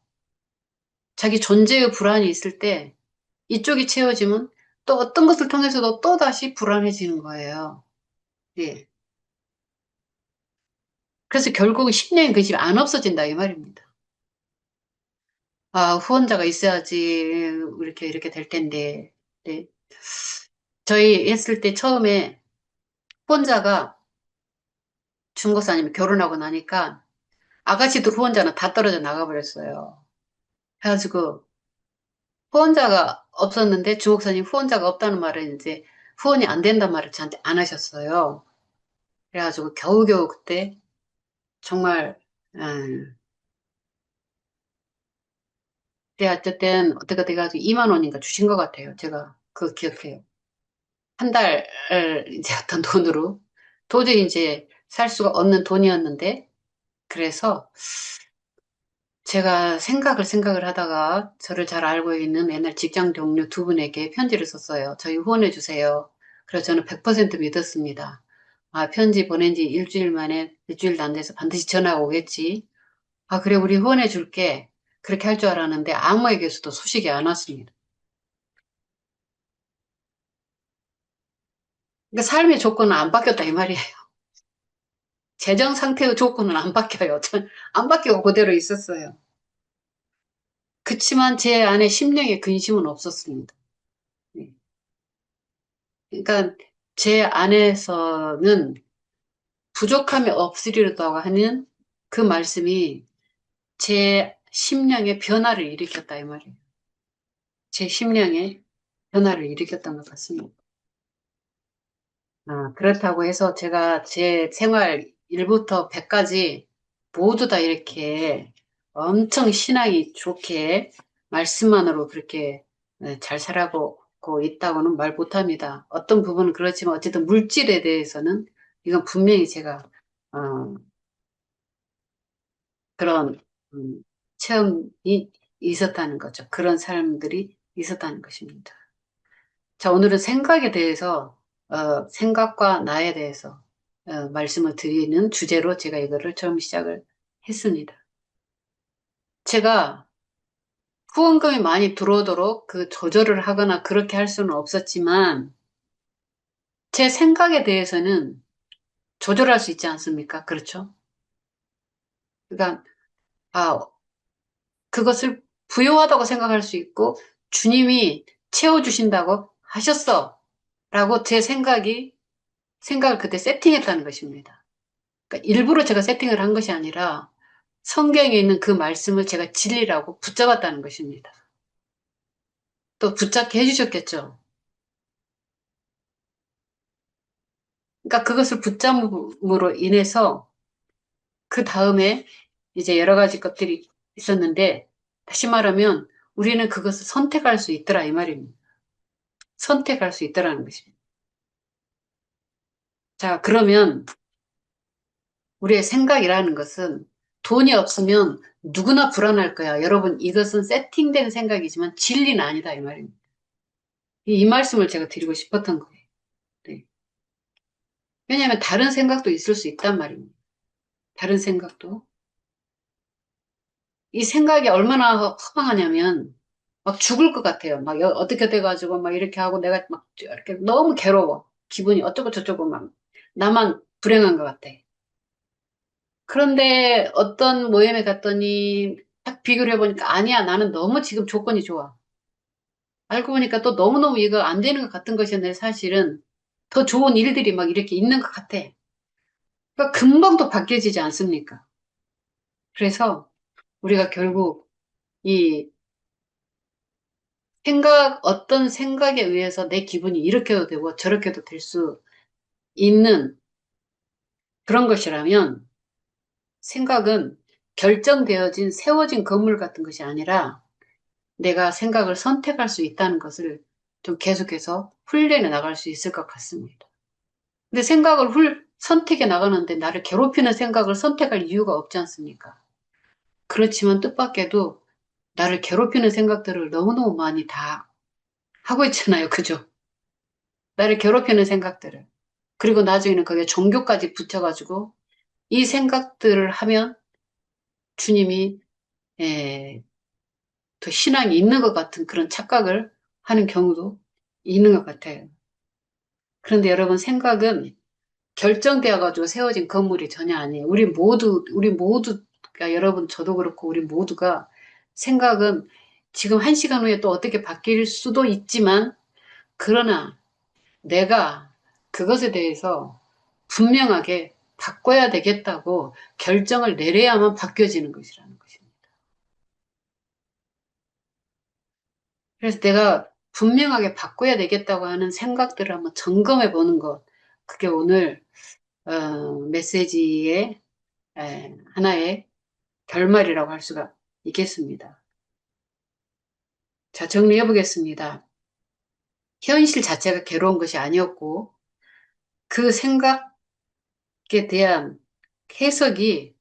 자기 존재의 불안이 있을 때 이쪽이 채워지면 또 어떤 것을 통해서도 또 다시 불안해지는 거예요. 예. 그래서 결국은 심령의 근심이 안 없어진다 이 말입니다. 후원자가 있어야지 이렇게 될 텐데. 네. 저희 했을 때 처음에 후원자가 중고사님이 결혼하고 나니까 아가씨들 후원자는 다 떨어져 나가버렸어요. 그래가지고 후원자가 없었는데 주목사님 후원자가 없다는 말은 이제 후원이 안 된다는 말을 저한테 안 하셨어요. 그래가지고 겨우겨우 그때 정말 그때 어쨌든 어떻게 돼가지고 2만 원인가 주신 것 같아요. 제가 그거 기억해요. 한 달 이제 어떤 돈으로 도저히 이제 살 수가 없는 돈이었는데 그래서 제가 생각을 하다가 저를 잘 알고 있는 옛날 직장 동료 두 분에게 편지를 썼어요. 저희 후원해 주세요. 그래서 저는 100% 믿었습니다. 편지 보낸 지 일주일 만에 일주일도 안 돼서 반드시 전화가 오겠지. 그래, 우리 후원해 줄게. 그렇게 할 줄 알았는데 아무에게서도 소식이 안 왔습니다. 그러니까 삶의 조건은 안 바뀌었다 이 말이에요. 재정 상태의 조건은 안 바뀌어요. 전 안 바뀌고 그대로 있었어요. 그치만 제 안에 심령의 근심은 없었습니다. 네. 그러니까 제 안에서는 부족함이 없으리라고 하는 그 말씀이 제 심령의 변화를 일으켰다 이 말이에요. 제 심령의 변화를 일으켰던 것 같습니다. 그렇다고 해서 제가 제 생활 1부터 100까지 모두 다 이렇게 엄청 신앙이 좋게 말씀만으로 그렇게 잘 살아고 않고 있다고는 말 못합니다. 어떤 부분은 그렇지만 어쨌든 물질에 대해서는 이건 분명히 제가 어, 그런 체험이 있었다는 거죠. 그런 사람들이 있었다는 것입니다. 자, 오늘은 생각에 대해서 생각과 나에 대해서 말씀을 드리는 주제로 제가 이거를 처음 시작을 했습니다. 제가 후원금이 많이 들어오도록 그 조절을 하거나 그렇게 할 수는 없었지만 제 생각에 대해서는 조절할 수 있지 않습니까? 그렇죠? 그러니까 아, 그것을 부요하다고 생각할 수 있고 주님이 채워주신다고 하셨어 라고 제 생각을 그때 세팅했다는 것입니다. 그러니까 일부러 제가 세팅을 한 것이 아니라 성경에 있는 그 말씀을 제가 진리라고 붙잡았다는 것입니다. 또 붙잡게 해주셨겠죠. 그러니까 그것을 붙잡음으로 인해서 그 다음에 이제 여러 가지 것들이 있었는데 다시 말하면 우리는 그것을 선택할 수 있더라 이 말입니다. 선택할 수 있더라는 것입니다. 자, 그러면 우리의 생각이라는 것은 돈이 없으면 누구나 불안할 거야. 여러분, 이것은 세팅된 생각이지만 진리는 아니다 이 말입니다. 이 말씀을 제가 드리고 싶었던 거예요. 네. 왜냐하면 다른 생각도 있을 수 있단 말입니다. 다른 생각도. 이 생각이 얼마나 허망하냐면 막 죽을 것 같아요. 막 어떻게 돼가지고 막 이렇게 하고 내가 막 이렇게 너무 괴로워. 기분이 어쩌고 저쩌고 막 나만 불행한 것 같아. 그런데 어떤 모임에 갔더니 딱 비교를 해보니까 아니야. 나는 너무 지금 조건이 좋아. 알고 보니까 또 너무너무 이거 안 되는 것 같은 것이었는데 사실은 더 좋은 일들이 막 이렇게 있는 것 같아. 그러니까 금방 또 바뀌어지지 않습니까? 그래서 우리가 결국 이 어떤 생각에 의해서 내 기분이 이렇게도 되고 저렇게도 될 수 있는 그런 것이라면 생각은 결정되어진, 세워진 건물 같은 것이 아니라 내가 생각을 선택할 수 있다는 것을 좀 계속해서 훈련해 나갈 수 있을 것 같습니다. 근데 생각을 선택해 나가는데 나를 괴롭히는 생각을 선택할 이유가 없지 않습니까? 그렇지만 뜻밖에도 나를 괴롭히는 생각들을 너무너무 많이 다 하고 있잖아요. 그죠? 나를 괴롭히는 생각들을. 그리고 나중에는 거기에 종교까지 붙여가지고 이 생각들을 하면 주님이 에, 더 신앙이 있는 것 같은 그런 착각을 하는 경우도 있는 것 같아요. 그런데 여러분 생각은 결정되어가지고 세워진 건물이 전혀 아니에요. 우리 모두가 여러분 저도 그렇고 우리 모두가 생각은 지금 한 시간 후에 또 어떻게 바뀔 수도 있지만 그러나 내가 그것에 대해서 분명하게 바꿔야 되겠다고 결정을 내려야만 바뀌어지는 것이라는 것입니다. 그래서 내가 분명하게 바꿔야 되겠다고 하는 생각들을 한번 점검해 보는 것. 그게 오늘 메시지의 하나의 결말이라고 할 수가 있겠습니다. 자, 정리해 보겠습니다. 현실 자체가 괴로운 것이 아니었고 그 생각에 대한 해석이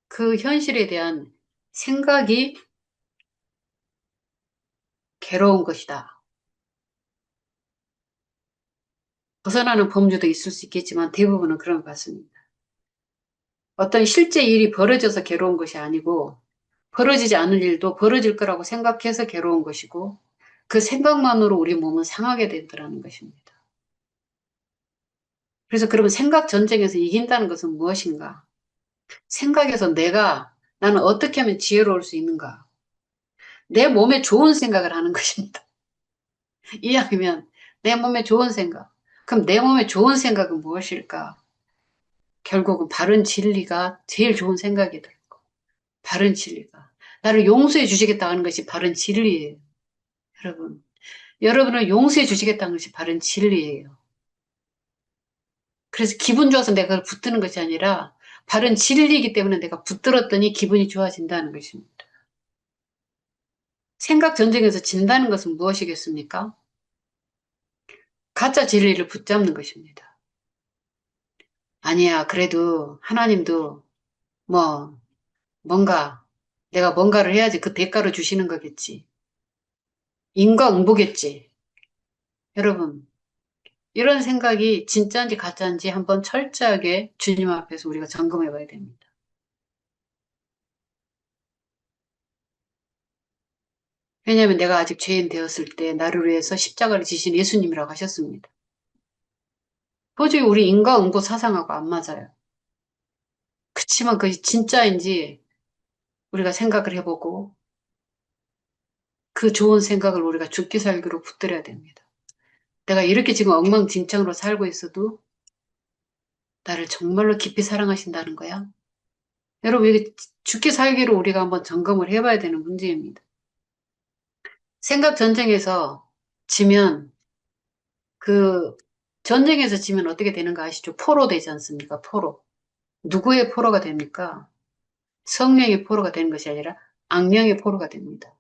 그 현실에 대한 생각이 괴로운 것이다. 벗어나는 범주도 있을 수 있겠지만 대부분은 그런 것 같습니다. 어떤 실제 일이 벌어져서 괴로운 것이 아니고 벌어지지 않을 일도 벌어질 거라고 생각해서 괴로운 것이고 그 생각만으로 우리 몸은 상하게 된다는 것입니다. 그래서 그러면 생각 전쟁에서 이긴다는 것은 무엇인가? 생각에서 나는 어떻게 하면 지혜로울 수 있는가? 내 몸에 좋은 생각을 하는 것입니다. 이왕이면 내 몸에 좋은 생각. 그럼 내 몸에 좋은 생각은 무엇일까? 결국은 바른 진리가 제일 좋은 생각이다. 바른 진리가. 나를 용서해 주시겠다 하는 것이 바른 진리예요. 여러분. 여러분을 용서해 주시겠다는 것이 바른 진리예요. 그래서 기분 좋아서 내가 그걸 붙드는 것이 아니라 바른 진리이기 때문에 내가 붙들었더니 기분이 좋아진다는 것입니다. 생각 전쟁에서 진다는 것은 무엇이겠습니까? 가짜 진리를 붙잡는 것입니다. 아니야, 그래도 하나님도 뭐, 뭔가, 내가 뭔가를 해야지 그 대가로 주시는 거겠지. 인과응보겠지. 여러분, 이런 생각이 진짜인지 가짜인지 한번 철저하게 주님 앞에서 우리가 점검해 봐야 됩니다. 왜냐하면 내가 아직 죄인 되었을 때 나를 위해서 십자가를 지신 예수님이라고 하셨습니다. 도저히 우리 인과응보 사상하고 안 맞아요. 그치만 그게 진짜인지 우리가 생각을 해보고 그 좋은 생각을 우리가 죽기 살기로 붙들어야 됩니다. 내가 이렇게 지금 엉망진창으로 살고 있어도 나를 정말로 깊이 사랑하신다는 거야. 여러분, 이게 죽기 살기로 우리가 한번 점검을 해봐야 되는 문제입니다. 생각 전쟁에서 지면 그 전쟁에서 지면 어떻게 되는가 아시죠? 포로 되지 않습니까? 포로. 누구의 포로가 됩니까? 성령의 포로가 되는 것이 아니라 악령의 포로가 됩니다.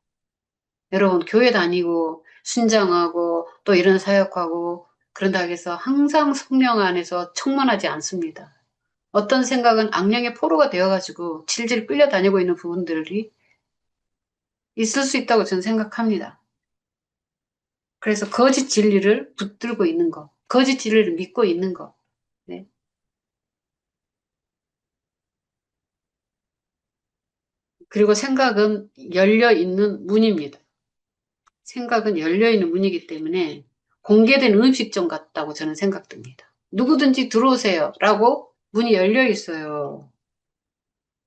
여러분, 교회 다니고 순장하고 또 이런 사역하고 그런다고 해서 항상 성령 안에서 충만하지 않습니다. 어떤 생각은 악령의 포로가 되어가지고 질질 끌려다니고 있는 부분들이 있을 수 있다고 저는 생각합니다. 그래서 거짓 진리를 붙들고 있는 거, 거짓 진리를 믿고 있는 거. 네. 그리고 생각은 열려 있는 문입니다. 생각은 열려 있는 문이기 때문에 공개된 음식점 같다고 저는 생각됩니다. 누구든지 들어오세요. 라고 문이 열려 있어요.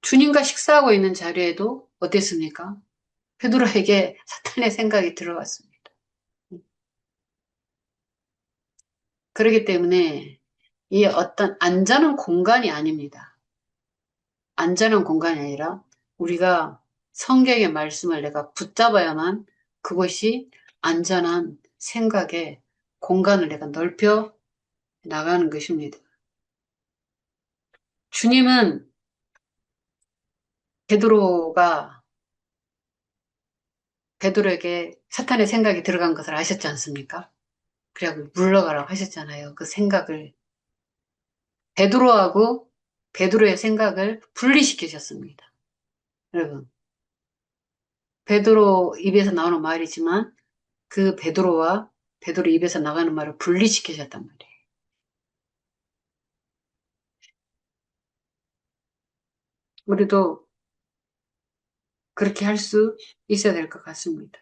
주님과 식사하고 있는 자리에도 어땠습니까? 베드로에게 사탄의 생각이 들어왔습니다. 그렇기 때문에 이 어떤 안전한 공간이 아닙니다. 안전한 공간이 아니라 우리가 성경의 말씀을 내가 붙잡아야만 그것이 안전한 생각의 공간을 내가 넓혀 나가는 것입니다. 주님은 베드로가 베드로에게 사탄의 생각이 들어간 것을 아셨지 않습니까? 그래갖고 물러가라고 하셨잖아요. 그 생각을 베드로하고 베드로의 생각을 분리시키셨습니다. 여러분, 베드로 입에서 나오는 말이지만 그 베드로와 베드로 입에서 나가는 말을 분리시키셨단 말이에요. 우리도 그렇게 할 수 있어야 될 것 같습니다.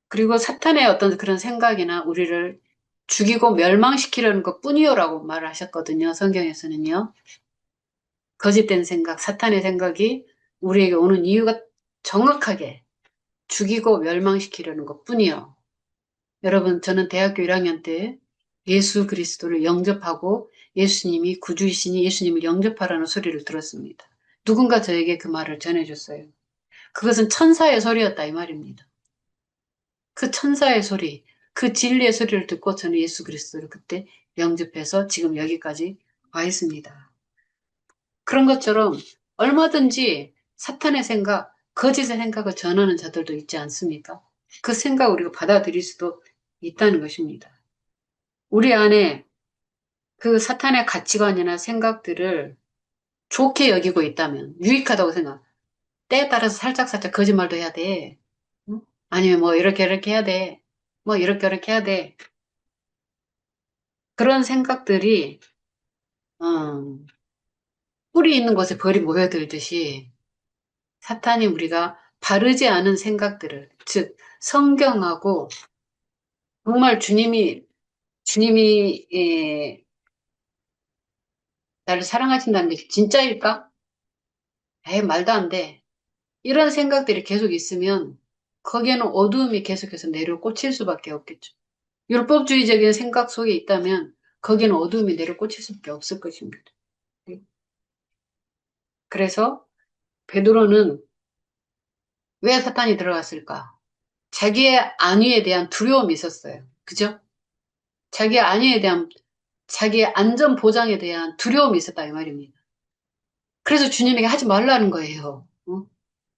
그리고 사탄의 어떤 그런 생각이나 우리를 죽이고 멸망시키려는 것 뿐이요라고 말을 하셨거든요. 성경에서는요. 거짓된 생각, 사탄의 생각이 우리에게 오는 이유가 정확하게 죽이고 멸망시키려는 것 뿐이요. 여러분, 저는 대학교 1학년 때 예수 그리스도를 영접하고 예수님이 구주이시니 예수님을 영접하라는 소리를 들었습니다. 누군가 저에게 그 말을 전해줬어요. 그것은 천사의 소리였다 이 말입니다. 그 천사의 소리, 그 진리의 소리를 듣고 저는 예수 그리스도를 그때 영접해서 지금 여기까지 와 있습니다. 그런 것처럼 얼마든지 사탄의 생각, 거짓의 생각을 전하는 자들도 있지 않습니까? 그 생각을 우리가 받아들일 수도 있다는 것입니다. 우리 안에 그 사탄의 가치관이나 생각들을 좋게 여기고 있다면, 유익하다고 생각, 때에 따라서 살짝살짝 거짓말도 해야 돼. 응? 아니면 뭐 이렇게 이렇게 해야 돼. 뭐 이렇게 이렇게 해야 돼. 그런 생각들이 음, 뿌리 있는 곳에 벌이 모여들듯이 사탄이 우리가 바르지 않은 생각들을, 즉 성경하고 정말 주님이 나를 사랑하신다는 게 진짜일까? 에이, 말도 안 돼. 이런 생각들이 계속 있으면 거기에는 어두움이 계속해서 내려 꽂힐 수밖에 없겠죠. 율법주의적인 생각 속에 있다면 거기에는 어두움이 내려 꽂힐 수밖에 없을 것입니다. 그래서 베드로는 왜 사탄이 들어갔을까? 자기의 안위에 대한 두려움이 있었어요. 그죠? 자기의 안위에 대한, 자기의 안전 보장에 대한 두려움이 있었다, 이 말입니다. 그래서 주님에게 하지 말라는 거예요. 어?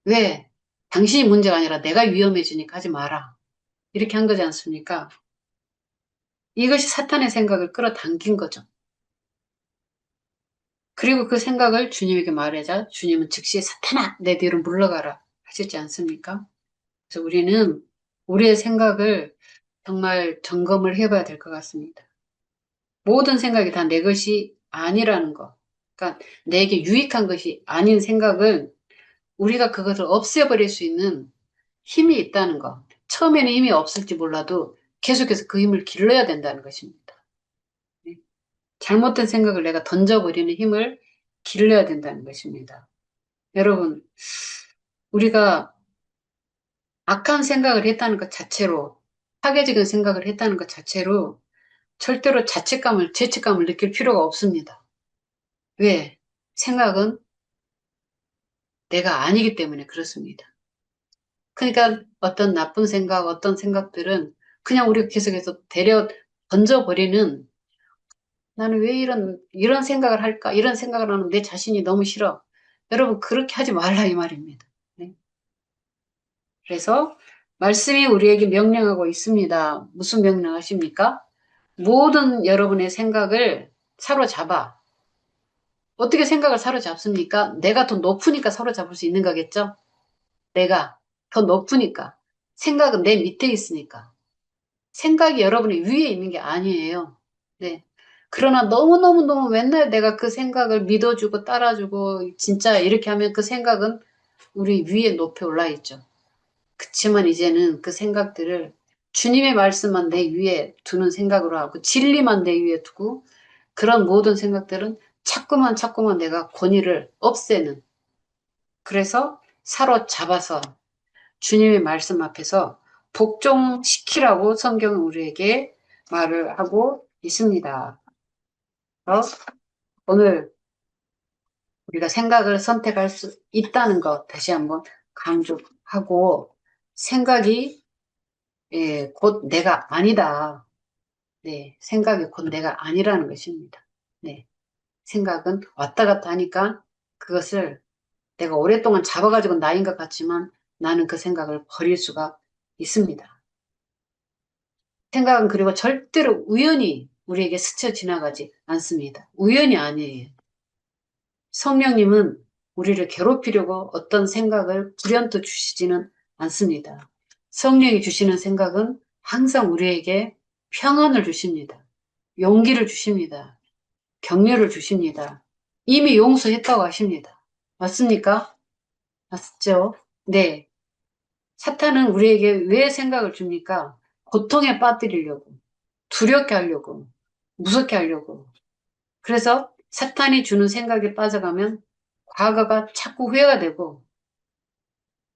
왜? 당신이 문제가 아니라 내가 위험해지니까 하지 마라. 이렇게 한 거지 않습니까? 이것이 사탄의 생각을 끌어당긴 거죠. 그리고 그 생각을 주님에게 말하자 주님은 즉시 사탄아 내 뒤로 물러가라 하셨지 않습니까? 그래서 우리는 우리의 생각을 정말 점검을 해봐야 될 것 같습니다. 모든 생각이 다 내 것이 아니라는 거. 그러니까 내게 유익한 것이 아닌 생각을 우리가 그것을 없애버릴 수 있는 힘이 있다는 거. 처음에는 힘이 없을지 몰라도 계속해서 그 힘을 길러야 된다는 것입니다. 네. 잘못된 생각을 내가 던져버리는 힘을 길러야 된다는 것입니다. 여러분, 우리가 악한 생각을 했다는 것 자체로, 파괴적인 생각을 했다는 것 자체로 절대로 죄책감을 느낄 필요가 없습니다. 왜? 생각은 내가 아니기 때문에 그렇습니다. 그러니까 어떤 나쁜 생각, 어떤 생각들은 그냥 우리가 계속해서 던져버리는 나는 왜 이런 생각을 할까? 이런 생각을 하는 내 자신이 너무 싫어. 여러분, 그렇게 하지 말라, 이 말입니다. 네. 그래서 말씀이 우리에게 명령하고 있습니다. 무슨 명령하십니까? 모든 여러분의 생각을 사로잡아. 어떻게 생각을 사로잡습니까? 내가 더 높으니까 사로잡을 수 있는 거겠죠? 내가 더 높으니까. 생각은 내 밑에 있으니까. 생각이 여러분의 위에 있는 게 아니에요. 네. 그러나 너무너무너무 맨날 내가 그 생각을 믿어주고 따라주고 진짜 이렇게 하면 그 생각은 우리 위에 높이 올라 있죠. 그치만 이제는 그 생각들을 주님의 말씀만 내 위에 두는 생각으로 하고 진리만 내 위에 두고 그런 모든 생각들은 자꾸만 내가 권위를 없애는 그래서 사로잡아서 주님의 말씀 앞에서 복종시키라고 성경은 우리에게 말을 하고 있습니다. 오늘 우리가 생각을 선택할 수 있다는 것 다시 한번 강조하고 생각이 곧 내가 아니다. 네, 생각이 곧 내가 아니라는 것입니다. 네, 생각은 왔다 갔다 하니까 그것을 내가 오랫동안 잡아가지고 나인 것 같지만 나는 그 생각을 버릴 수가 있습니다. 생각은 그리고 절대로 우연히 우리에게 스쳐 지나가지 않습니다. 우연이 아니에요. 성령님은 우리를 괴롭히려고 어떤 생각을 불현듯 주시지는 않습니다. 성령이 주시는 생각은 항상 우리에게 평안을 주십니다. 용기를 주십니다. 격려를 주십니다. 이미 용서했다고 하십니다. 맞습니까? 맞죠? 네. 사탄은 우리에게 왜 생각을 줍니까? 고통에 빠뜨리려고, 두렵게 하려고, 무섭게 하려고. 그래서 사탄이 주는 생각에 빠져가면 과거가 자꾸 후회가 되고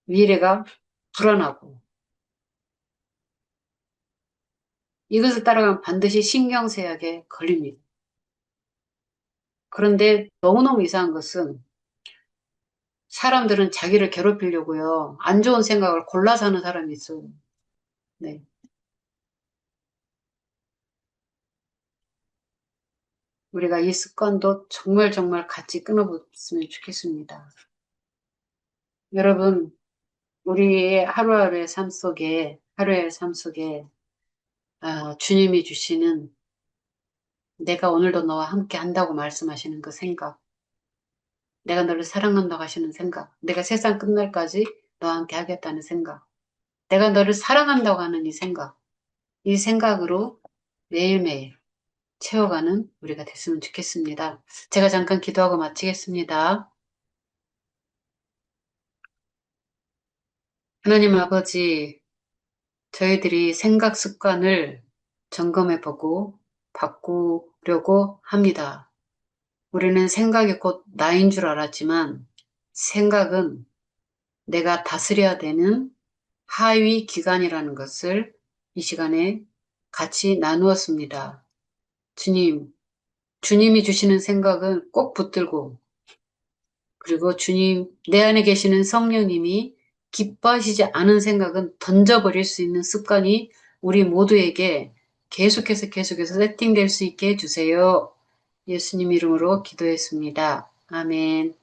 미래가 불안하고 이것을 따라가면 반드시 신경쇠약에 걸립니다. 그런데 너무너무 이상한 것은 사람들은 자기를 괴롭히려고요. 안 좋은 생각을 골라서 하는 사람이 있어요. 네. 우리가 이 습관도 정말 같이 끊어봤으면 좋겠습니다. 여러분, 우리의 하루의 삶 속에 주님이 주시는 내가 오늘도 너와 함께 한다고 말씀하시는 그 생각, 내가 너를 사랑한다고 하시는 생각, 내가 세상 끝날까지 너와 함께 하겠다는 생각, 내가 너를 사랑한다고 하는 이 생각으로 매일매일 채워가는 우리가 됐으면 좋겠습니다. 제가 잠깐 기도하고 마치겠습니다. 하나님 아버지, 저희들이 생각 습관을 점검해보고 바꾸려고 합니다. 우리는 생각이 곧 나인 줄 알았지만 생각은 내가 다스려야 되는 하위 기관이라는 것을 이 시간에 같이 나누었습니다. 주님이 주시는 생각은 꼭 붙들고 그리고 내 안에 계시는 성령님이 기뻐하시지 않은 생각은 던져버릴 수 있는 습관이 우리 모두에게 계속해서 세팅될 수 있게 해주세요. 예수님 이름으로 기도했습니다. 아멘.